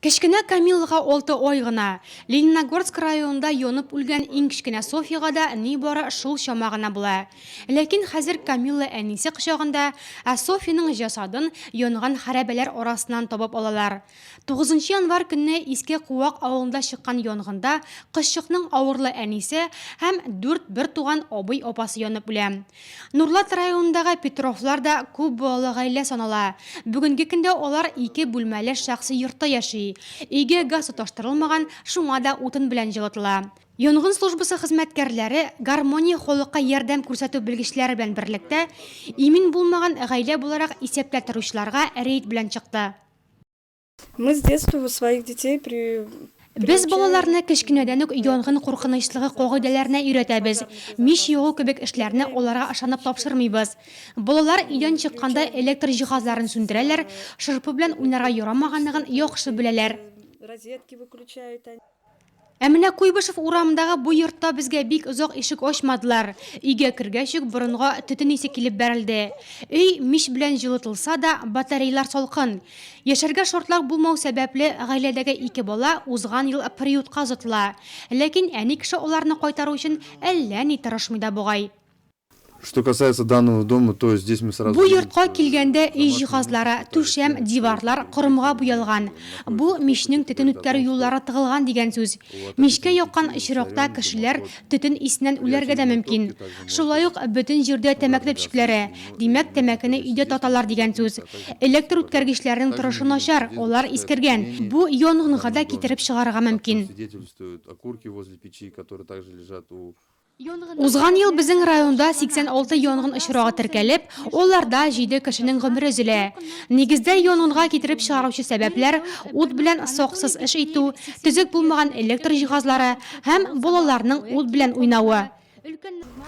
Кешкенә Камилға 6 ой гына. Лениногорск районында йонып үлгән иң кечкенә Софияга да ни бары шул чамагына була. Ләкин хәзер Камилла әнисе кочагында, ә Софиянең жасадын йонган хәрабәләр арасыннан табып алалар. 9 январь көнне Иске Куак авылында чыккан йонгында кызчыкның авырлы әнисе һәм 4 бер туган абый апасы янып үлә. Нурлат районындагы Петровлар да күп балалы гаилә санала. Бүгенге көндә алар 2 бүлмәле шәхси йортта яши. Өйгә газ тоташтырылмаган, шуңа да утын белән җылытыла. Янгын службасы хезмәткәрләре гармония халыкка ярдәм күрсәтү белгечләре белән берлектә имин булмаган гаилә буларак исәптә торучыларга рейд белән чыкты. Мы с детства своих детей Без балаларны кечкенәдән үк янгын куркынычлыгы кагыйдәләренә өйрәтәбез. Мич ягу кебек эшләрне аларга ышанып тапшырмыйбыз. Балалар өйдән чыкканда электр җиһазларын сүндерәләр, шырпы белән уйнарга ярамаганлыгын яхшы беләләр. розетки выключают. Ә менә Куйбышев урамындагы бу йортта безгә бик озак ишек ачмадылар. Өйгә кергәч үк борынга төтен исе килеп бәрелде. Өй мич белән җылытылса да, батареялар салкын. Яшәргә шартлык булмау сәбәпле гаиләдәге 2 бала узган ел приютка озатыла. Ләкин әни кеше аларны кайтару өчен әллә ни тырышмый да бугай. Что касается данного дома, то здесь мы сразу... Бу йортка килгәндә өй җиһазлары, түшәм, диварлар корымга буялган. Бу мичнең төтен үткәрү юллары тыгылган дигән сүз. Мичкә яккан очракта кешеләр төтен исеннән үләргә дә мөмкин. Шулай ук бөтен җирдә тәмәке төпчекләре. Димәк, тәмәкене өйдә таталар дигән сүз. Электр үткәргечләрнең торышы начар, алар искергән. Бу янгынга да китереп чыгарырга мөмкин. Свидетельствуют окурки возле печи, которые также лежат у... Узган ел безнең районда 86 янгын очрагы теркәлеп, аларда 7 кешенең гомере өзелә. Нигездә янгынга китереп чыгаручы сәбәпләр ут белән саксыз эш итү, төзек булмаган электр җиһазлары һәм балаларның ут белән уйнавы.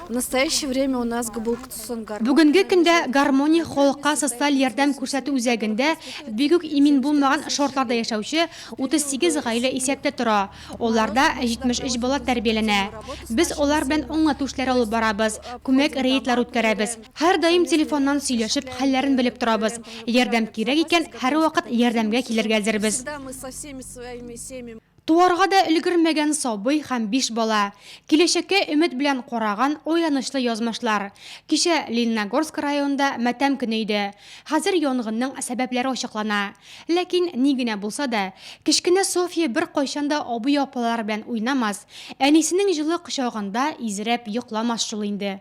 В настоящее время у нас Бүгенге көндә гармония халыкка социаль ярдәм күрсәтү үзәгендә бик үк имин булмаган шартларда яшәүче 38 гаилә исәптә тора. Аларда 73 бала тәрбияләнә. Без алар белән аңлату эшләре алып барабыз, күмәк рейдлар үткәрәбез. Һәр даим телефоннан сөйләшеп, хәлләрен белеп торабыз. Ярдәм кирәк икән, һәр вакыт ярдәмгә килергә әзербез. Туарга да өлгермәгән сабый һәм 5 бала. Киләчәккә өмет белән караган оянычлы язмышлар. Кичә Лениногорск районында матәм көне иде. Хәзер янгынның сәбәпләре ачыклана. Ләкин ни генә булса да, кечкенә София бер кайчан да абый апалар белән уйнамас. Әнисенең җылы кочагында изрәп йокламас шул инде.